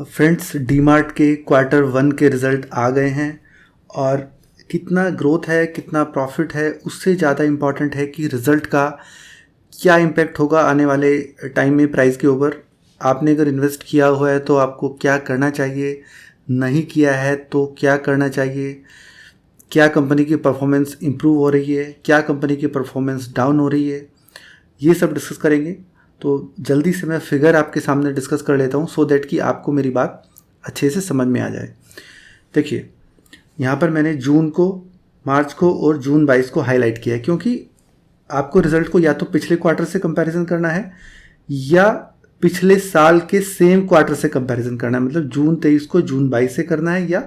Friends, DMart के quarter one के result आ गए हैं और कितना ग्रोथ है, कितना प्रॉफिट है, उससे ज़्यादा इम्पॉर्टेंट है कि रिज़ल्ट का क्या इम्पैक्ट होगा आने वाले टाइम में प्राइस के ऊपर। आपने अगर इन्वेस्ट किया हुआ है तो आपको क्या करना चाहिए, नहीं किया है तो क्या करना चाहिए, क्या कंपनी की परफॉर्मेंस इम्प्रूव हो रही है, क्या कंपनी की परफॉर्मेंस डाउन हो रही है, ये सब डिस्कस करेंगे। तो जल्दी से मैं फिगर आपके सामने डिस्कस कर लेता हूँ सो दैट कि आपको मेरी बात अच्छे से समझ में आ जाए। देखिए, यहाँ पर मैंने जून को, मार्च को और जून 22 को हाईलाइट किया है, क्योंकि आपको रिजल्ट को या तो पिछले क्वार्टर से कंपैरिजन करना है या पिछले साल के सेम क्वार्टर से कंपैरिजन करना है। मतलब जून 23 को जून 22 से करना है या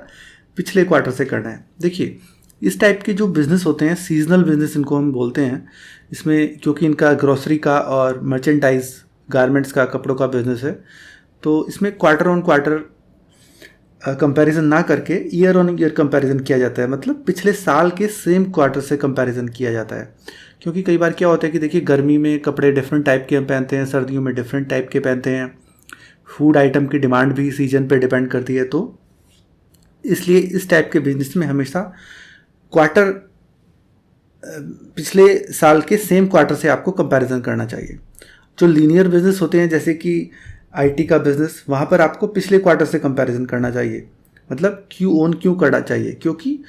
पिछले क्वार्टर से करना है। देखिए, इस टाइप के जो बिज़नेस होते हैं, सीजनल बिजनेस इनको हम बोलते हैं, इसमें क्योंकि इनका ग्रोसरी का और मर्चेंडाइज गारमेंट्स का, कपड़ों का बिजनेस है, तो इसमें क्वार्टर ऑन क्वार्टर कंपैरिजन ना करके ईयर ऑन ईयर कंपैरिजन किया जाता है। मतलब पिछले साल के सेम क्वार्टर से कंपैरिजन किया जाता है। क्योंकि कई बार क्या होता है कि देखिए, गर्मी में कपड़े डिफरेंट टाइप के हम पहनते हैं, सर्दियों में डिफरेंट टाइप के पहनते हैं, फूड आइटम की डिमांड भी सीजन पे डिपेंड करती है। तो इसलिए इस टाइप के बिजनेस में हमेशा क्वार्टर पिछले साल के सेम क्वार्टर से आपको कंपैरिजन करना चाहिए। जो लीनियर बिजनेस होते हैं जैसे कि आईटी का बिजनेस, वहाँ पर आपको पिछले क्वार्टर से कंपैरिजन करना चाहिए, मतलब क्यू ऑन क्यू करना चाहिए, क्योंकि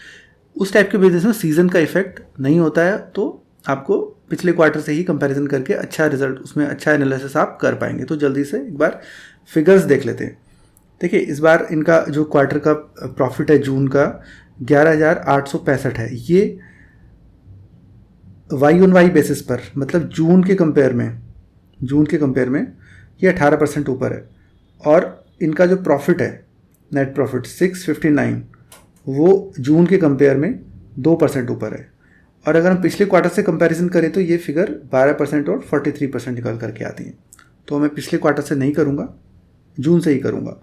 उस टाइप के बिजनेस में सीज़न का इफेक्ट नहीं होता है। तो आपको पिछले क्वार्टर से ही कंपैरिजन करके अच्छा रिजल्ट, उसमें अच्छा एनालिसिस आप कर पाएंगे। तो जल्दी से एक बार फिगर्स देख लेते हैं। देखिए, इस बार इनका जो क्वार्टर का प्रॉफिट है जून का 11,865 है। ये वाई ऑन वाई बेसिस पर, मतलब जून के कंपेयर में ये 18% ऊपर है। और इनका जो प्रॉफिट है, नेट प्रॉफिट 659, वो जून के कंपेयर में 2% ऊपर है। और अगर हम पिछले क्वार्टर से कंपैरिजन करें तो ये फिगर 12% और 43% निकल करके आती हैं। तो मैं पिछले क्वार्टर से नहीं करूँगा, जून से ही करूँगा।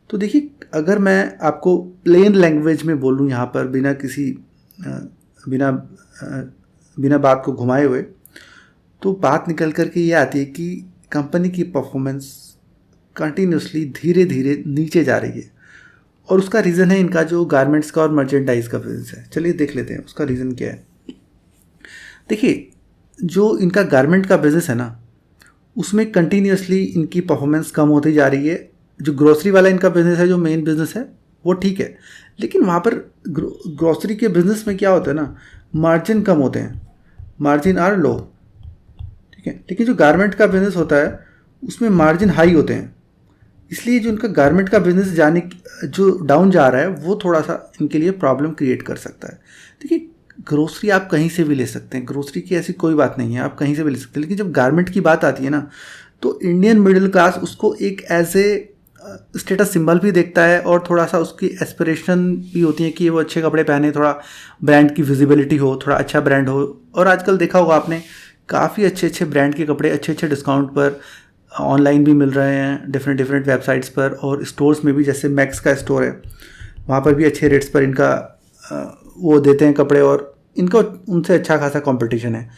तो देखिए, अगर मैं आपको प्लेन लैंग्वेज में बोलूँ यहाँ पर, बिना किसी बिना बात को घुमाए हुए, तो बात निकल कर के ये आती है कि कंपनी की परफॉर्मेंस कंटिन्यूसली धीरे धीरे नीचे जा रही है। और उसका रीज़न है इनका जो गारमेंट्स का और मर्चेंडाइज का बिजनेस है। चलिए देख लेते हैं उसका रीज़न क्या है। देखिए, जो इनका गारमेंट का बिजनेस है ना, उसमें कंटिन्यूसली इनकी परफॉर्मेंस कम होती जा रही है। जो ग्रोसरी वाला इनका बिजनेस है, जो मेन बिजनेस है, वो ठीक है, लेकिन वहाँ पर ग्रोसरी के बिजनेस में क्या होता है ना, मार्जिन कम होते हैं, मार्जिन आर लो, ठीक है। लेकिन जो गारमेंट का बिजनेस होता है उसमें मार्जिन हाई होते हैं। इसलिए जो इनका गारमेंट का बिजनेस जो डाउन जा रहा है, वो थोड़ा सा इनके लिए प्रॉब्लम क्रिएट कर सकता है। देखिए, ग्रोसरी आप कहीं से भी ले सकते हैं, ग्रोसरी की ऐसी कोई बात नहीं है, आप कहीं से भी ले सकते हैं। लेकिन जब गारमेंट की बात आती है ना, तो इंडियन मिडिल क्लास उसको एक एज ए स्टेटस सिंबल भी देखता है और थोड़ा सा उसकी एस्पिरेशन भी होती है कि वो अच्छे कपड़े पहने, थोड़ा ब्रांड की विजिबिलिटी हो, थोड़ा अच्छा ब्रांड हो। और आजकल देखा होगा आपने, काफ़ी अच्छे अच्छे ब्रांड के कपड़े अच्छे अच्छे डिस्काउंट पर ऑनलाइन भी मिल रहे हैं, डिफरेंट वेबसाइट्स पर, और स्टोर्स में भी, जैसे मैक्स का स्टोर है, वहाँ पर भी अच्छे रेट्स पर इनका वो देते हैं कपड़े, और इनका उनसे अच्छा खासा कंपटीशन है।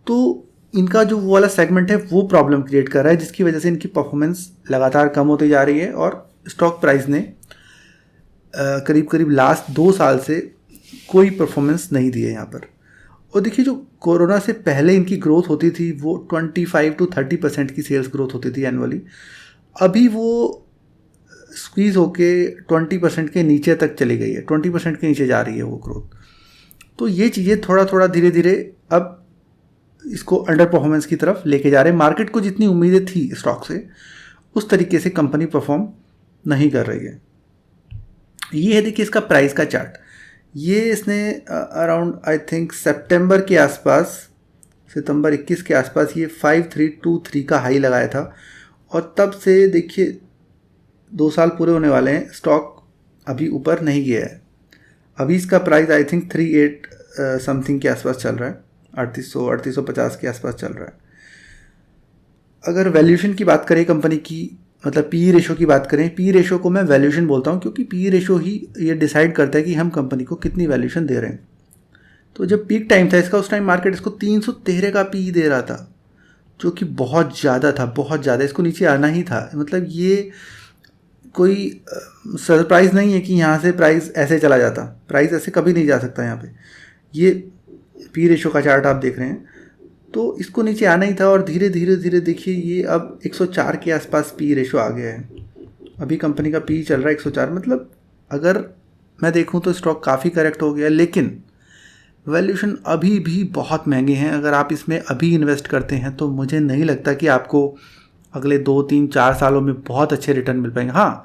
तो इनका जो वो वाला सेगमेंट है वो प्रॉब्लम क्रिएट कर रहा है, जिसकी वजह से इनकी परफॉर्मेंस लगातार कम होती जा रही है। और स्टॉक प्राइस ने करीब करीब लास्ट 2 साल से कोई परफॉर्मेंस नहीं दी है यहाँ पर। और देखिए, जो कोरोना से पहले इनकी ग्रोथ होती थी वो 25 to 30% की सेल्स ग्रोथ होती थी एनुअली। अभी वो स्क्वीज़ होके 20% के नीचे तक चली गई है, 20% के नीचे जा रही है वो ग्रोथ। तो ये चीज़ें थोड़ा थोड़ा धीरे धीरे अब इसको अंडर परफॉर्मेंस की तरफ लेके जा रहे हैं। मार्केट को जितनी उम्मीदें थी स्टॉक से, उस तरीके से कंपनी परफॉर्म नहीं कर रही है। ये है, देखिए, इसका प्राइस का चार्ट। ये इसने अराउंड आई थिंक सितंबर के आसपास, सितंबर 21 के आसपास ये 5323 का हाई लगाया था। और तब से देखिए 2 साल पूरे होने वाले हैं, स्टॉक अभी ऊपर नहीं गया है। अभी इसका प्राइस आई थिंक 38 समथिंग के आसपास चल रहा है, 3850 के आसपास चल रहा है। अगर वैल्यूएशन की बात करें कंपनी की, मतलब पी रेशो की बात करें, पी रेशो को मैं वैल्यूएशन बोलता हूँ, क्योंकि पी रेशो ही ये डिसाइड करता है कि हम कंपनी को कितनी वैल्यूएशन दे रहे हैं। तो जब पीक टाइम था इसका, उस टाइम मार्केट इसको 313 का पी दे रहा था, जो कि बहुत ज़्यादा था, बहुत ज़्यादा। इसको नीचे आना ही था। मतलब ये कोई सरप्राइज़ नहीं है कि यहाँ से प्राइस ऐसे चला जाता, प्राइस ऐसे कभी नहीं जा सकता यहाँ पे। ये पी रेशो का चार्ट आप देख रहे हैं, तो इसको नीचे आना ही था और धीरे धीरे धीरे देखिए ये अब 104 के आसपास पी रेशो आ गया है। अभी कंपनी का पी चल रहा है 104, मतलब अगर मैं देखूं तो स्टॉक काफ़ी करेक्ट हो गया, लेकिन वैल्यूएशन अभी भी बहुत महंगे हैं। अगर आप इसमें अभी इन्वेस्ट करते हैं तो मुझे नहीं लगता कि आपको अगले 2, 3, 4 सालों में बहुत अच्छे रिटर्न मिल पाएंगे। हाँ,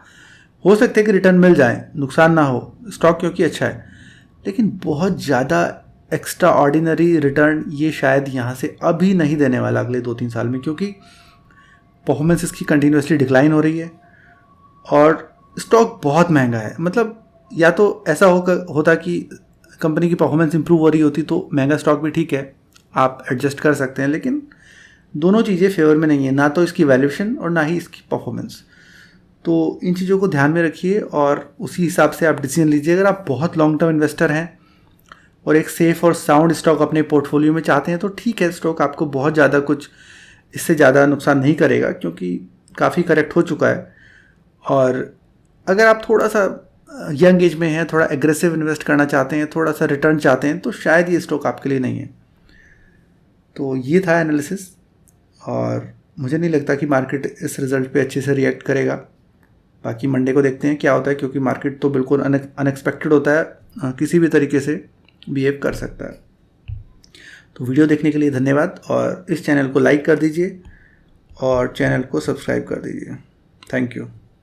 हो सकता है कि रिटर्न मिल जाए, नुकसान ना हो स्टॉक क्योंकि अच्छा है, लेकिन बहुत ज़्यादा एक्स्ट्रा ऑर्डिनरी रिटर्न ये शायद यहाँ से अभी नहीं देने वाला अगले 2-3 साल में, क्योंकि परफॉर्मेंस इसकी कंटिन्यूसली डिक्लाइन हो रही है और स्टॉक बहुत महंगा है। मतलब या तो ऐसा होता कि कंपनी की परफॉर्मेंस इंप्रूव हो रही होती तो महंगा स्टॉक भी ठीक है, आप एडजस्ट कर सकते हैं, लेकिन दोनों चीज़ें फेवर में नहीं है, ना तो इसकी वैल्यूएशन और ना ही इसकी परफॉर्मेंस। तो इन चीज़ों को ध्यान में रखिए और उसी हिसाब से आप डिसीजन लीजिए। अगर आप बहुत लॉन्ग टर्म इन्वेस्टर हैं और एक सेफ और साउंड स्टॉक अपने पोर्टफोलियो में चाहते हैं तो ठीक है, स्टॉक आपको बहुत ज़्यादा कुछ इससे ज़्यादा नुकसान नहीं करेगा क्योंकि काफ़ी करेक्ट हो चुका है। और अगर आप थोड़ा सा यंग एज में हैं, थोड़ा एग्रेसिव इन्वेस्ट करना चाहते हैं, थोड़ा सा रिटर्न चाहते हैं, तो शायद ये स्टॉक आपके लिए नहीं है। तो ये था एनालिसिस और मुझे नहीं लगता कि मार्केट इस रिज़ल्ट पे अच्छे से रिएक्ट करेगा। बाकी मंडे को देखते हैं क्या होता है, क्योंकि मार्केट तो बिल्कुल अनएक्सपेक्टेड होता है, किसी भी तरीके से बिहेव कर सकता है। तो वीडियो देखने के लिए धन्यवाद और इस चैनल को लाइक कर दीजिए और चैनल को सब्सक्राइब कर दीजिए। Thank you.